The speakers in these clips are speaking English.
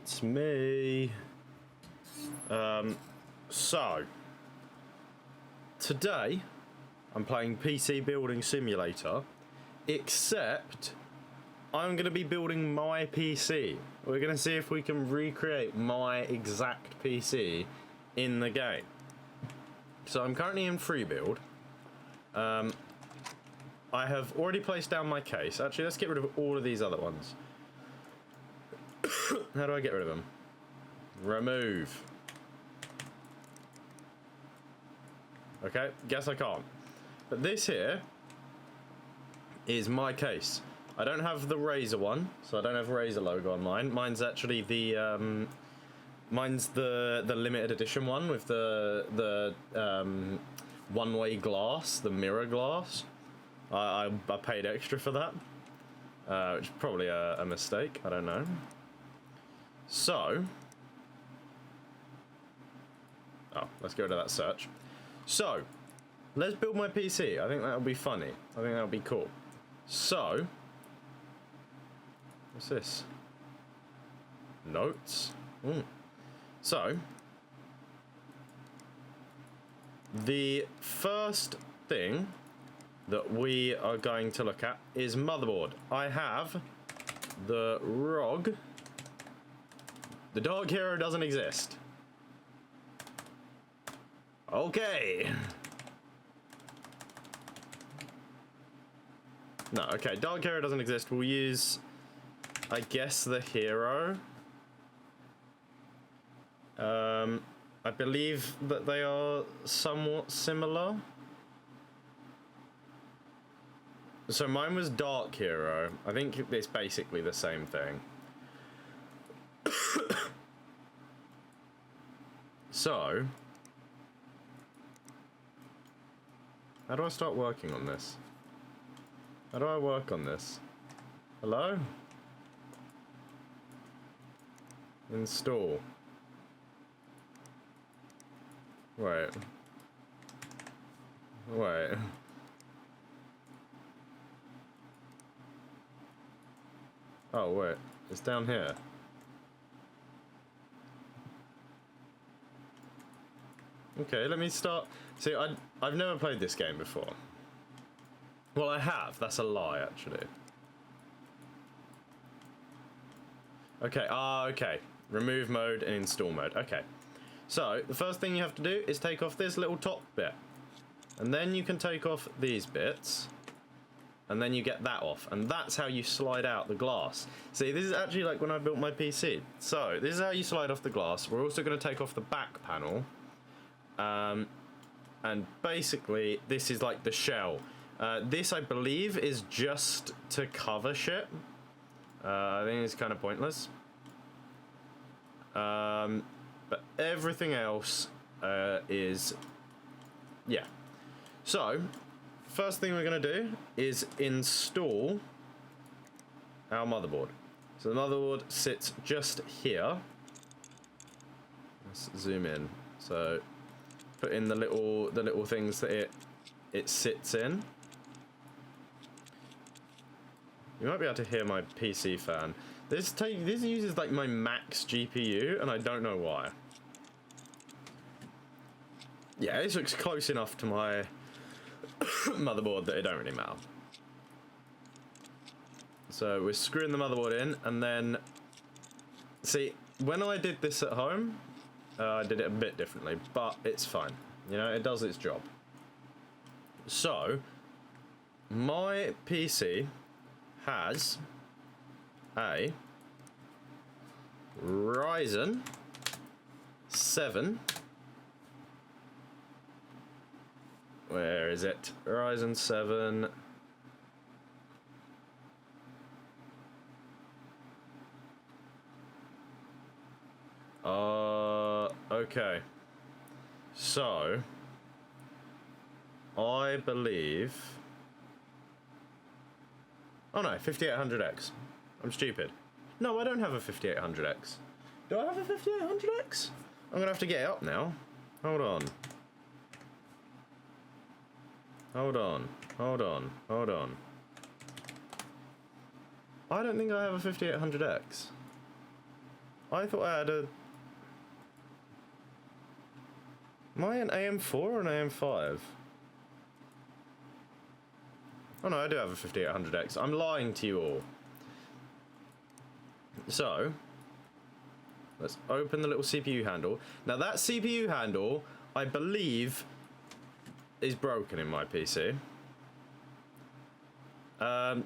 It's me. So today I'm playing PC Building Simulator, except I'm going to be building my PC. We're going to see if we can recreate my exact PC in the game. So I'm currently in free build. I have already placed down my case. Actually, let's get rid of all of these other ones. How do I get rid of them? Remove. Okay, guess I can't. But this here is my case. I don't have the Razer one, so I don't have Razer logo on mine. Mine's actually the mine's the limited edition one with the one-way glass, the mirror glass. I paid extra for that, which is probably a mistake. I don't know. So, let's go to that search. So, let's build my PC. I think that'll be funny. I think that'll be cool. So, what's this? Notes. So, the first thing that we are going to look at is motherboard. I have the ROG. The Dark Hero doesn't exist. Okay. No, okay, Dark Hero doesn't exist. We'll use, I guess, the Hero. I believe that they are somewhat similar. So mine was Dark Hero. I think it's basically the same thing. So, how do I start working on this? How do I work on this? Hello? Install. Wait. Wait. Oh, wait. It's down here. Okay, let me start. See, I've never played this game before. Well, I have. That's a lie, actually. Okay, okay. Remove mode and install mode. Okay. So, the first thing you have to do is take off this little top bit. And then you can take off these bits. And then you get that off. And that's how you slide out the glass. See, this is actually like when I built my PC. So, this is how you slide off the glass. We're also going to take off the back panel. And basically, this is like the shell. This, I believe, is just to cover shit. I think it's kind of pointless. But everything else is... Yeah. So, first thing we're going to do is install our motherboard. So the motherboard sits just here. Let's zoom in. So, put in the little things that it sits in. You might be able to hear my PC fan. This uses like my max GPU, and I don't know why. Yeah, this looks close enough to my motherboard that it don't really matter. So we're screwing the motherboard in, and then see, when I did this at home, I did it a bit differently, but it's fine. You know, it does its job. So, my PC has a Ryzen 7. Where is it? Ryzen 7. Okay. So, I believe... Oh no, 5800X. I'm stupid. No, I don't have a 5800X. Do I have a 5800X? I'm gonna have to get it up now. Hold on. Hold on. Hold on. Hold on. I don't think I have a 5800X. I thought I had a... Am I an AM4 or an AM5? Oh no, I do have a 5800X. I'm lying to you all. So, let's open the little CPU handle. Now that CPU handle, I believe, is broken in my PC. So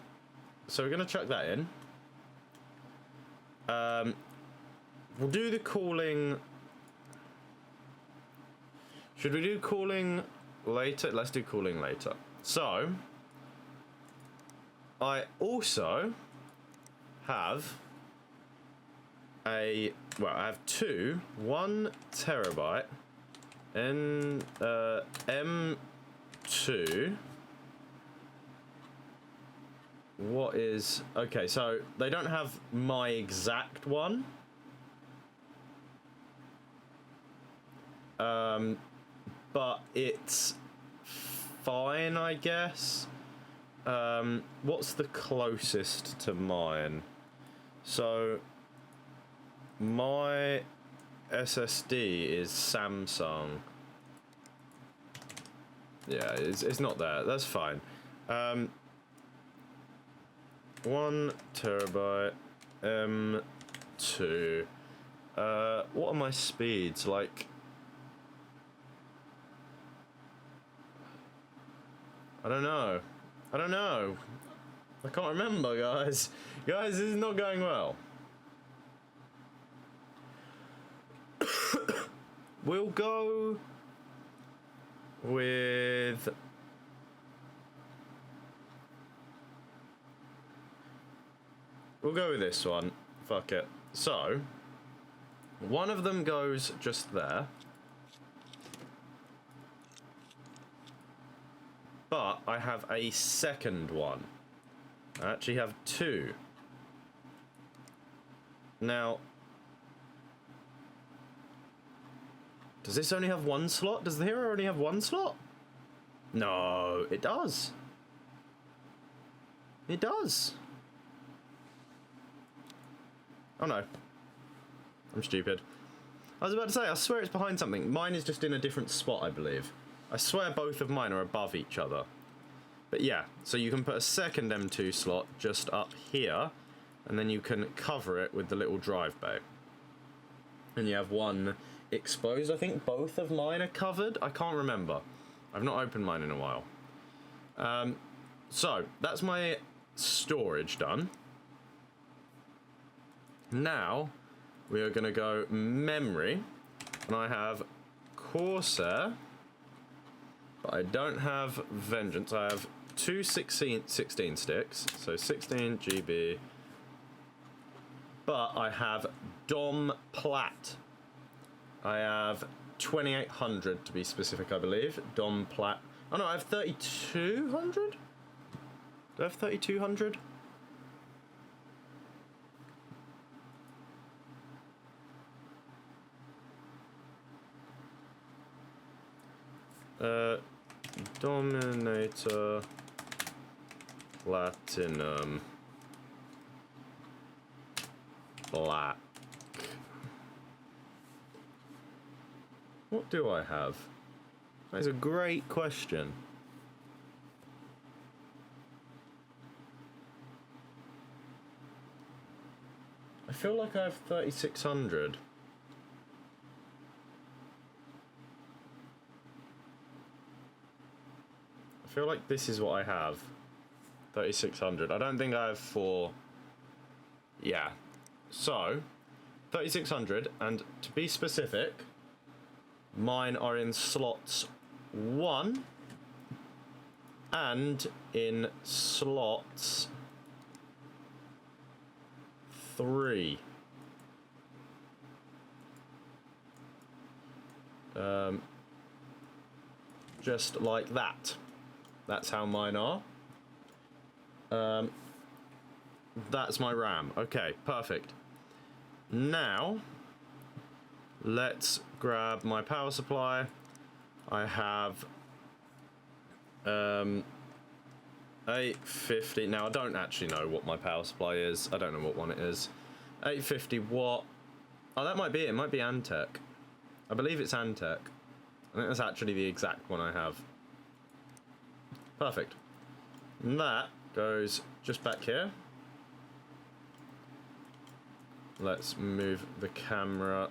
we're gonna chuck that in. We'll do the cooling. Should we do cooling later? Let's do cooling later. So, I also have I have two 1 terabyte M2. What is... Okay, so they don't have my exact one. But it's fine, I guess. What's the closest to mine? So my SSD is Samsung. Yeah, it's not there. That's fine. 1 terabyte M2. What are my speeds like? I don't know. I can't remember, guys. Guys, this is not going well. We'll go with... We'll go with this one. Fuck it. So, one of them goes just there. But I have a second one. I actually have two. Now, does this only have one slot? Does the Hero only have one slot? No, it does. It does. Oh no. I'm stupid. I was about to say, I swear it's behind something. Mine is just in a different spot, I believe. I swear both of mine are above each other. But yeah, so you can put a second M2 slot just up here, and then you can cover it with the little drive bay. And you have one exposed. I think both of mine are covered. I can't remember. I've not opened mine in a while. So, that's my storage done. Now, we are going to go memory. And I have Corsair. But I don't have Vengeance. I have two 16 sticks. So 16 GB. But I have Dom Plat. I have 2800 to be specific, I believe. Dom Plat. Oh no, I have 3200? Do I have 3200? Dominator Platinum Black. What do I have? That's a great question. I feel like I have 3600. I feel like this is what I have. 3600. I don't think I have 4. Yeah. So, 3600, and to be specific, mine are in slots 1 and in slots 3. Just like that. That's how mine are. That's my RAM. Okay, perfect. Now, let's grab my power supply. I have 850. Now, I don't actually know what my power supply is. I don't know what one it is. 850 watt Oh, that might be it. It might be Antec. I believe it's Antec. I think that's actually the exact one I have. Perfect. And that goes just back here. Let's move the camera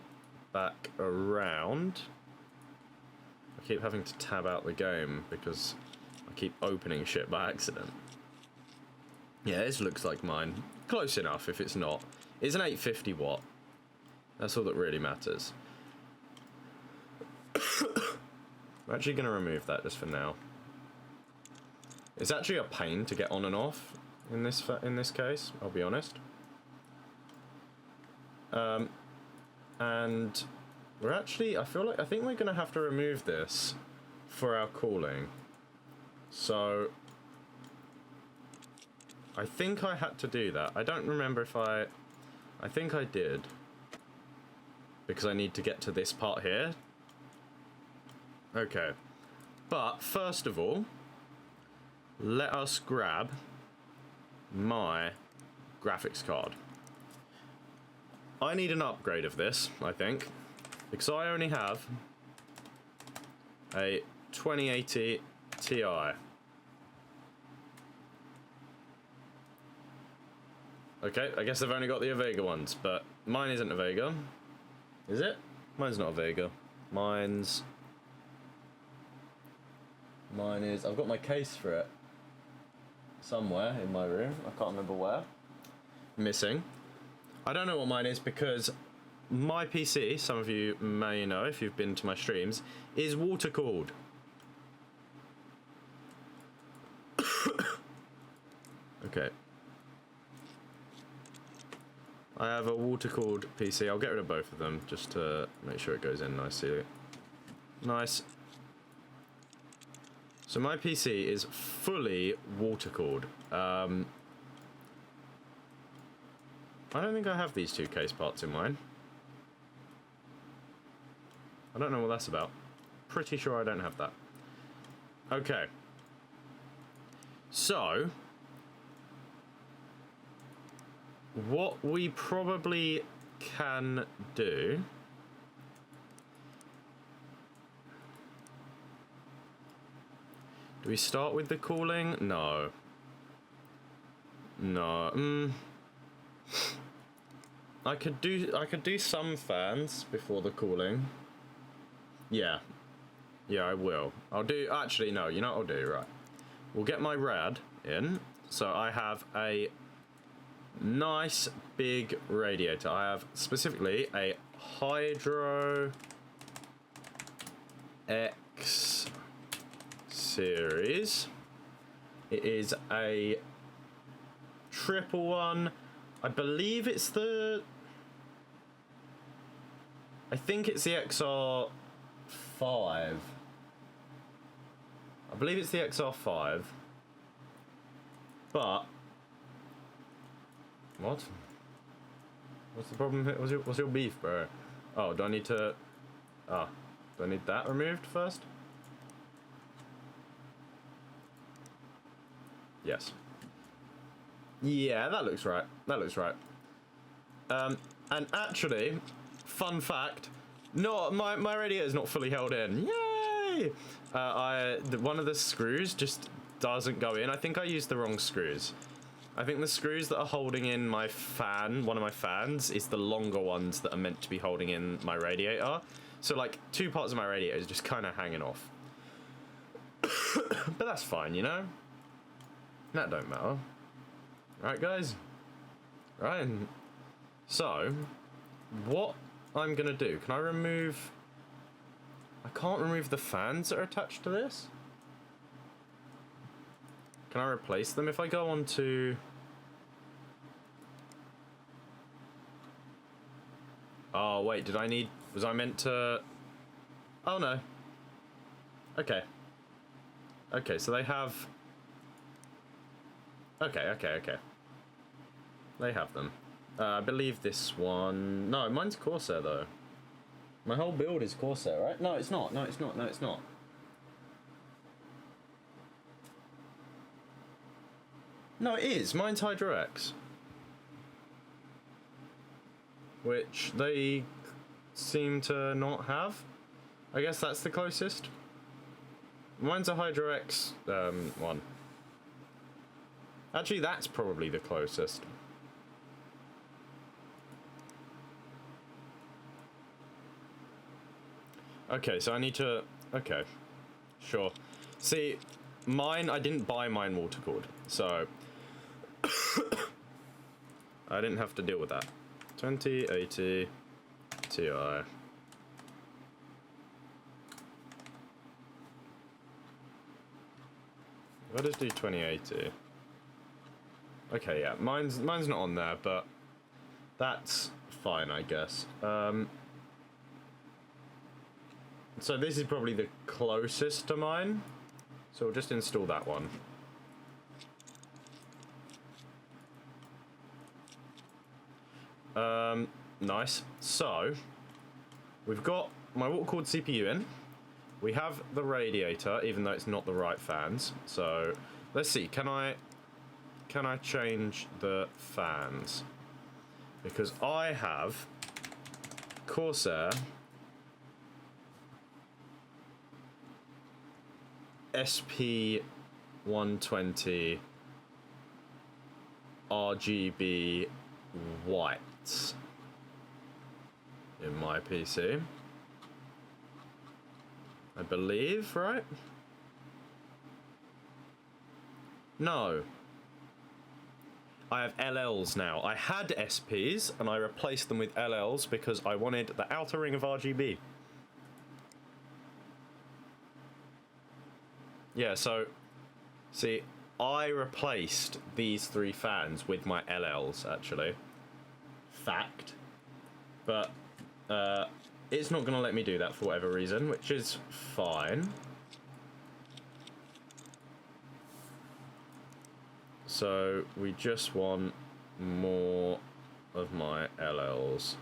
back around. I keep having to tab out the game because I keep opening shit by accident. Yeah, this looks like mine. Close enough if it's not. It's an 850 watt. That's all that really matters. I'm actually going to remove that just for now. It's actually a pain to get on and off in this case, I'll be honest. And we're actually, I think we're going to have to remove this for our cooling. So I think I had to do that. I don't remember if I think I did. Because I need to get to this part here. Okay. But first of all, let us grab my graphics card. I need an upgrade of this, I think, because I only have a 2080 Ti. Okay, I guess I've only got the Avega ones, but mine isn't a Vega. Is it? Mine's not a Vega. Mine is... I've got my case for it. Somewhere in my room. I can't remember where. Missing. I don't know what mine is because my PC, some of you may know if you've been to my streams, is water cooled. Okay. I have a water cooled PC. I'll get rid of both of them just to make sure it goes in nicely. Nice. So my PC is fully water cooled. I don't think I have these two case parts in mine. I don't know what that's about. Pretty sure I don't have that. Okay. So, what we probably can do we start with the cooling? No. No. I could do some fans before the cooling. Yeah. Yeah, I will. I'll do actually no, you know what I'll do, right. We'll get my rad in. So I have a nice big radiator. I have specifically a Hydro X series. It is a triple one. I believe it's the... I think it's the XR5. I believe it's the XR5. But... What? What's the problem here? What's your beef, bro? Oh, do I need to... Ah, do I need that removed first? Yes. Yeah, that looks right. That looks right. And actually, fun fact, no, my radiator is not fully held in. Yay! One of the screws just doesn't go in. I think I used the wrong screws. I think the screws that are holding in my fan, one of my fans, is the longer ones that are meant to be holding in my radiator. So like 2 parts of my radiator is just kind of hanging off. But that's fine, you know? That don't matter. Right, guys? Right. So, what I'm going to do, can I remove... I can't remove the fans that are attached to this? Can I replace them if I go on to... Oh, wait, did I need... Was I meant to... Oh, no. Okay. Okay, so they have... Okay. They have them. I believe this one... No, mine's Corsair, though. My whole build is Corsair, right? No, it's not. No, it's not. No, it's not. No, it is. Mine's Hydro X. which they seem to not have. I guess that's the closest. Mine's a Hydro X one. Actually, that's probably the closest. Okay, so I need to... Okay, sure. See, mine, I didn't buy mine water cooled, so... I didn't have to deal with that. 2080 Ti. I'll just do 2080. Okay, yeah, mine's not on there, but that's fine, I guess. So this is probably the closest to mine. So we'll just install that one. Nice. So we've got my water-cooled CPU in. We have the radiator, even though it's not the right fans. So let's see. Can I change the fans? Because I have Corsair SP120 RGB white in my PC. I believe, right? No. I have LLs now. I had SPs and I replaced them with LLs because I wanted the outer ring of RGB. Yeah, so, see, I replaced these 3 fans with my LLs, actually. Fact. But, it's not going to let me do that for whatever reason, which is fine. So, we just want more of my LLs.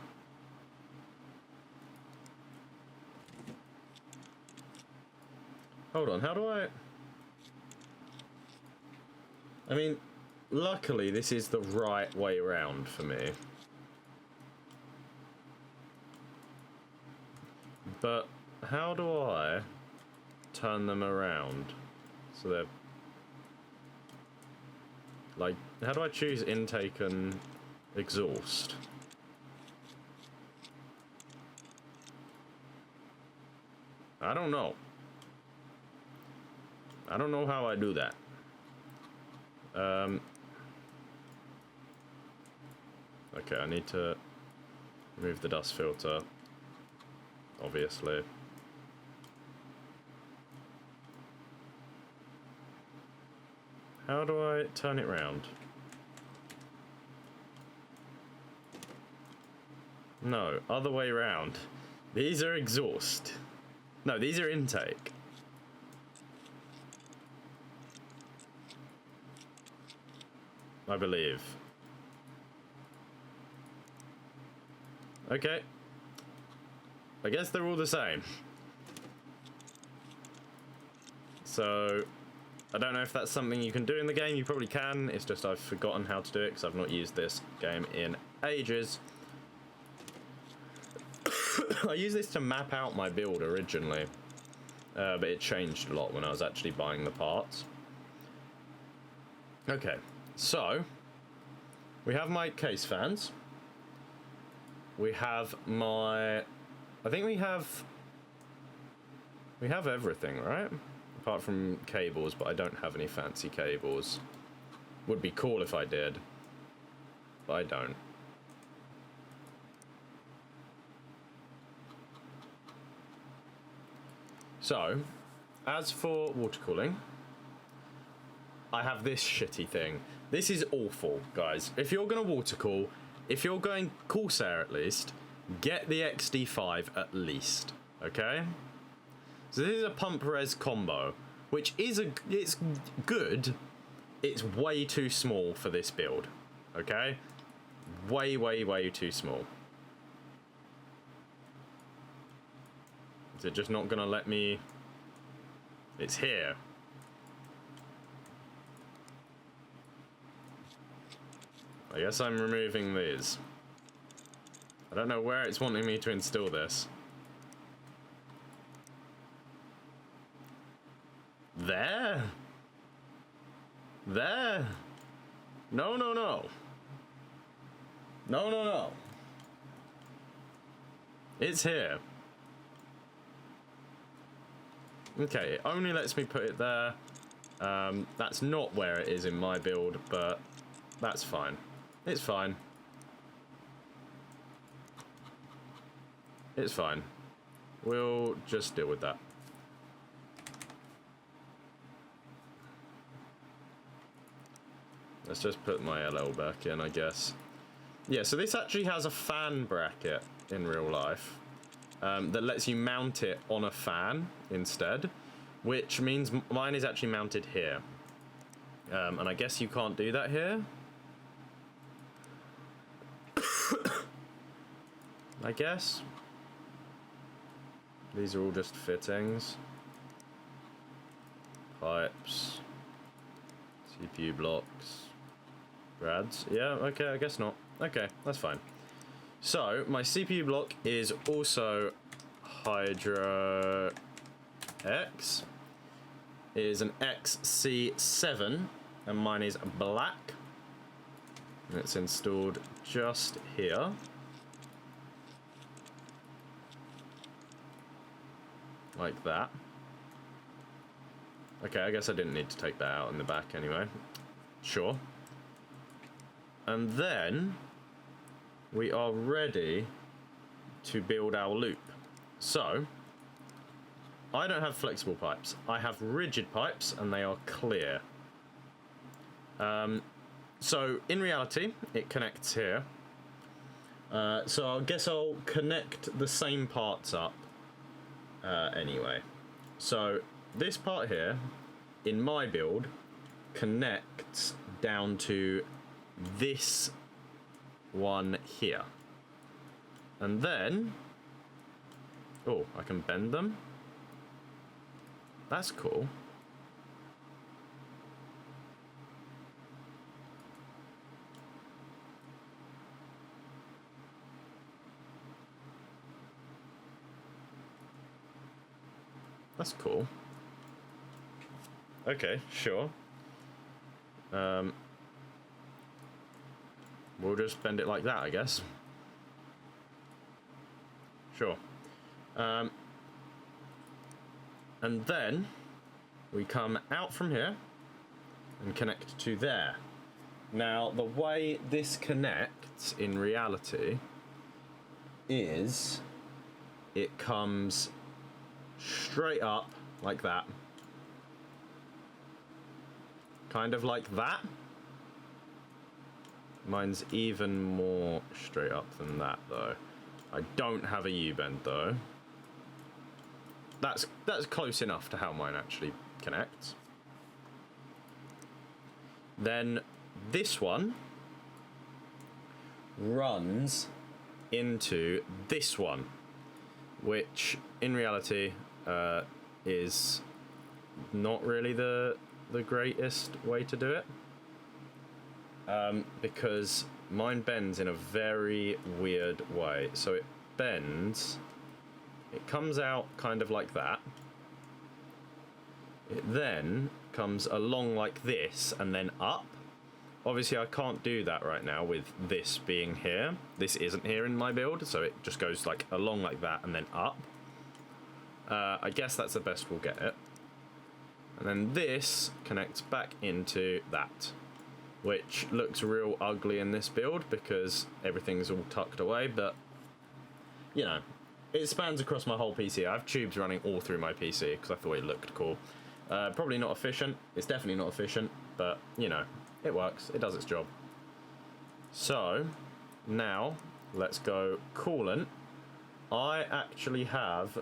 Hold on, how do I mean, luckily this is the right way around for me. But how do I turn them around so they're like, how do I choose intake and exhaust? I don't know. I don't know how I do that. Okay, I need to remove the dust filter, obviously. How do I turn it round? No, other way round. These are exhaust. No, these are intake. I believe. Okay. I guess they're all the same. So, I don't know if that's something you can do in the game. You probably can. It's just I've forgotten how to do it because I've not used this game in ages. I used this to map out my build originally. But it changed a lot when I was actually buying the parts. Okay. So, we have my case fans. We have my... I think we have everything, right? Apart from cables, but I don't have any fancy cables. Would be cool if I did, but I don't. So, as for water cooling, I have this shitty thing. This is awful, guys. If you're going to water cool, if you're going Corsair at least, get the XD5 at least, okay? So this is a pump res combo, which is it's good. It's way too small for this build, okay? Way, way, way too small. Is it just not gonna let me? It's here. I guess I'm removing these. I don't know where it's wanting me to install this. There? There? No, no, no. No, no, no. It's here. Okay, it only lets me put it there. That's not where it is in my build, but that's fine. It's fine. It's fine. We'll just deal with that. Let's just put my LL back in, I guess. Yeah, so this actually has a fan bracket in real life that lets you mount it on a fan instead, which means mine is actually mounted here. And I guess you can't do that here. I guess. These are all just fittings. Pipes. CPU blocks. Rads. Yeah, okay, I guess not. Okay, that's fine. So, my CPU block is also Hydra X. It is an XC7, and mine is black. And it's installed just here. Like that. Okay, I guess I didn't need to take that out in the back anyway. Sure. And then we are ready to build our loop. So, I don't have flexible pipes. I have rigid pipes, and they are clear. So, in reality, it connects here. So I guess I'll connect the same parts up anyway. So, this part here, in my build, connects down to this one here. And then... oh, I can bend them? That's cool. That's cool. Okay, sure. We'll just bend it like that, I guess. Sure. And then we come out from here and connect to there. Now, the way this connects in reality is it comes straight up like that. Kind of like that. Mine's even more straight up than that, though. I don't have a U-bend, though. That's close enough to how mine actually connects. Then this one runs into this one, which in reality is not really the greatest way to do it. Because mine bends in a very weird way. So it bends, it comes out kind of like that. It then comes along like this and then up. Obviously I can't do that right now with this being here. This isn't here in my build, so it just goes like along like that and then up. I guess that's the best we'll get it. And then this connects back into that, which looks real ugly in this build because everything's all tucked away, but you know, it spans across my whole PC. I have tubes running all through my PC because I thought it looked cool. Probably not efficient. It's definitely not efficient, but you know, it works. It does its job. So now let's go coolant. I actually have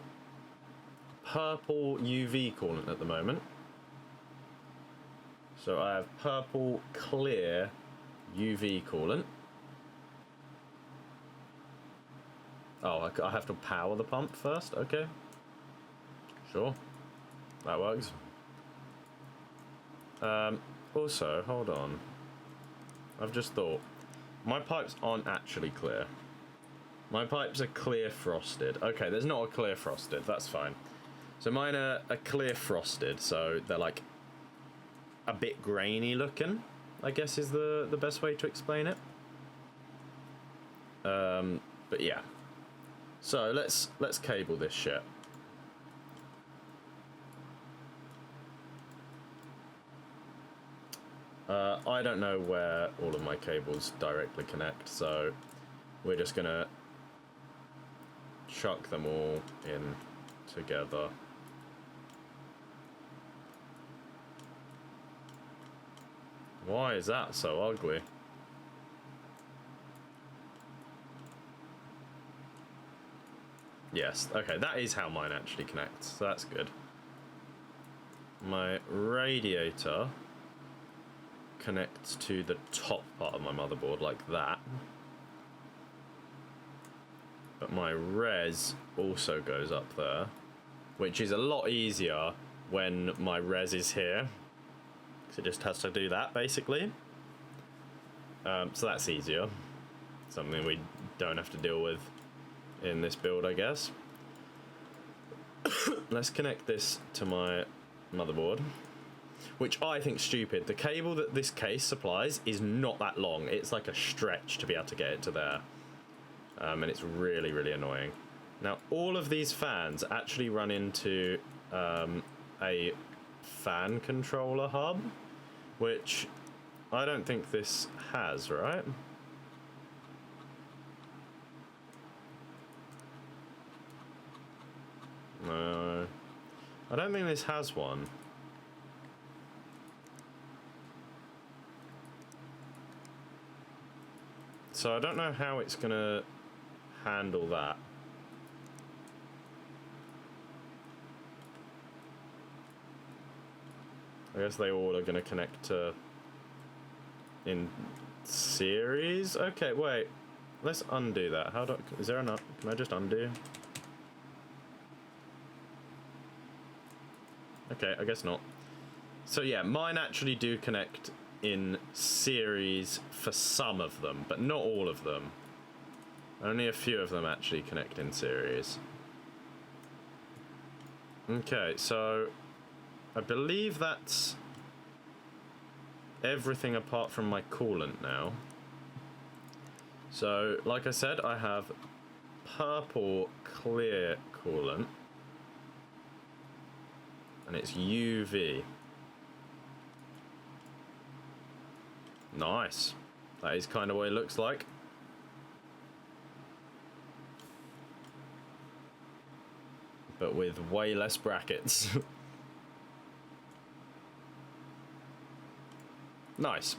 purple UV coolant at the moment. So I have purple clear UV coolant. Oh, I have to power the pump first? Okay. Sure. That works. Also, hold on. I've just thought, my pipes aren't actually clear. My pipes are clear frosted. Okay, there's not a clear frosted. That's fine. So mine are clear frosted, so they're like a bit grainy looking, I guess is the best way to explain it. But yeah. So let's cable this shit. I don't know where all of my cables directly connect, so we're just gonna chuck them all in together. Why is that so ugly? Yes, okay, that is how mine actually connects, so that's good. My radiator connects to the top part of my motherboard like that. But my res also goes up there, which is a lot easier when my res is here, because it just has to do that basically. So that's easier. Something we don't have to deal with in this build, I guess. Let's connect this to my motherboard, which I think stupid. The cable that this case supplies is not that long. It's like a stretch to be able to get it to there. And it's really, really annoying. Now, all of these fans actually run into a fan controller hub, which I don't think this has, right? No, I don't think this has one. So I don't know how it's gonna handle that. I guess they all are gonna connect to in series. Okay, wait. Let's undo that. How do? Is there enough? Can I just undo? Okay, I guess not. So yeah, mine actually do connect in series for some of them, but not all of them. Only a few of them actually connect in series. Okay, so I believe that's everything apart from my coolant now. So, like I said, I have purple clear coolant, and it's UV. Nice. That is kind of what it looks like. But with way less brackets. Nice.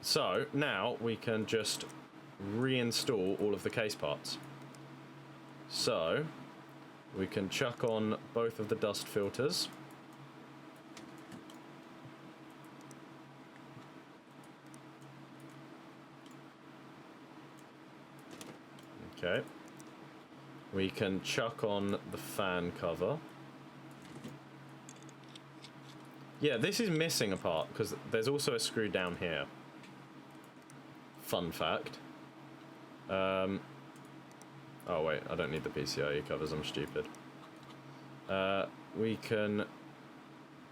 So now we can just reinstall all of the case parts. So we can chuck on both of the dust filters. Okay. We can chuck on the fan cover. Yeah, this is missing a part because there's also a screw down here. Fun fact. Oh wait, I don't need the PCIe covers, I'm stupid. We can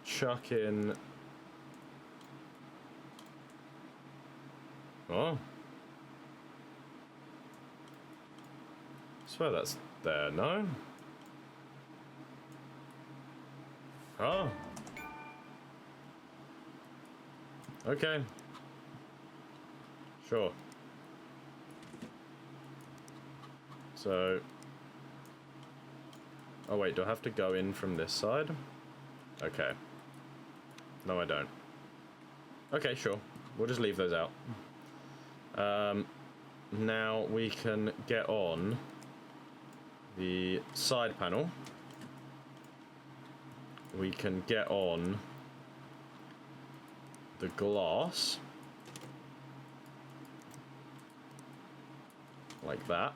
chuck in... Oh. I swear that's there, no? Oh. Okay. Sure. So... Oh wait, do I have to go in from this side? Okay. No, I don't. Okay, sure. We'll just leave those out. Now we can get on the side panel. We can get on the glass. Like that.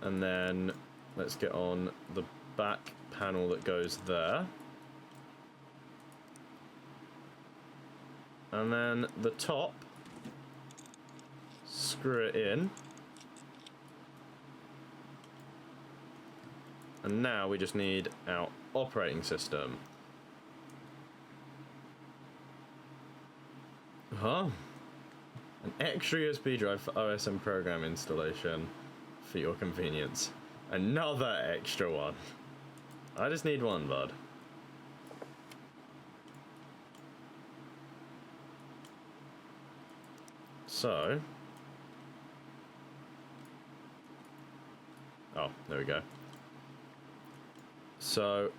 And then let's get on the back panel that goes there. And then the top screw it in. And now we just need our operating system. Huh? An extra USB drive for OSM program installation for your convenience. Another extra one. I just need one, bud. So... oh, there we go. So,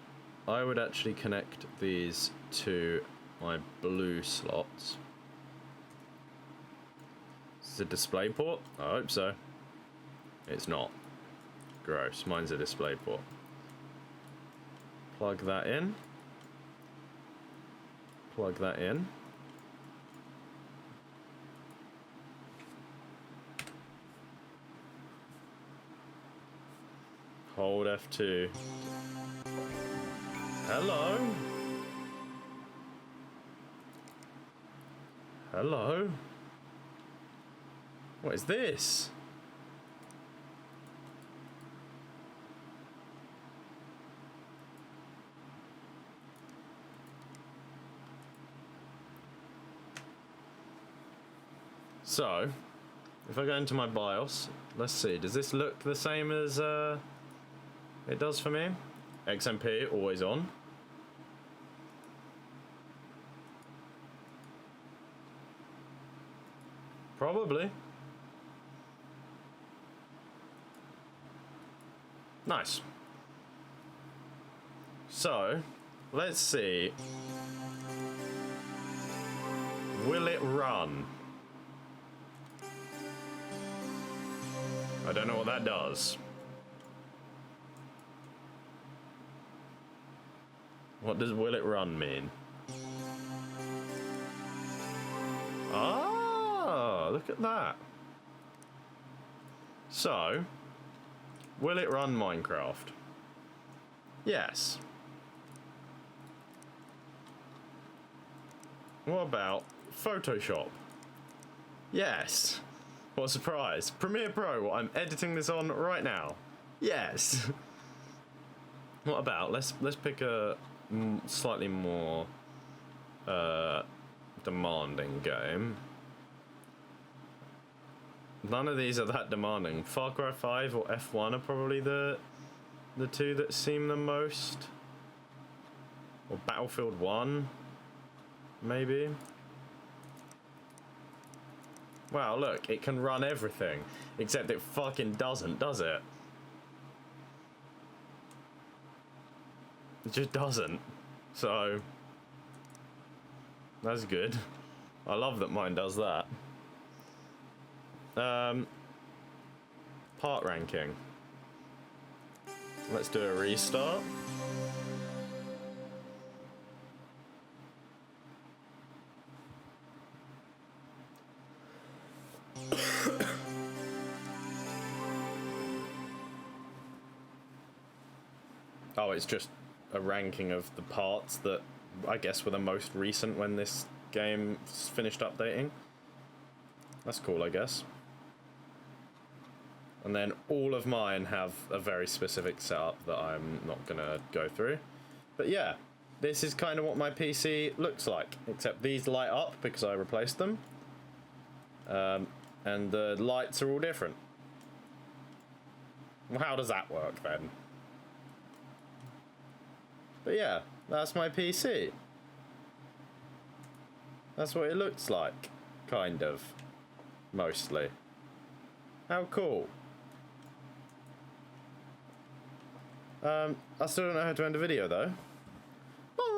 I would actually connect these to my blue slots. Is it a display port? I hope so. It's not. Gross. Mine's a display port. Plug that in. Plug that in. Hold F2. Hello? Hello? What is this? So, if I go into my BIOS, let's see, does this look the same as it does for me? XMP, always on. Probably. Nice. So, let's see. Will it run? I don't know what that does. What does will it run mean? Ah, look at that. So, will it run Minecraft? Yes. What about Photoshop? Yes. What a surprise. Premiere Pro, what I'm editing this on right now. Yes. What about, let's pick a slightly more demanding game. None of these are that demanding. Far Cry 5 or F1 are probably the two that seem the most. Or Battlefield 1, maybe. Wow, look, it can run everything, except it fucking doesn't, does it? It just doesn't. So, that's good. I love that mine does that. Part ranking. Let's do a restart. Oh, it's just a ranking of the parts that I guess were the most recent when this game finished updating. That's cool, I guess. And then all of mine have a very specific setup that I'm not gonna go through. But yeah, this is kind of what my PC looks like, except these light up because I replaced them. And the lights are all different. Well, how does that work then? But yeah, that's my PC. That's what it looks like, kind of, mostly. How cool. I still don't know how to end a video though.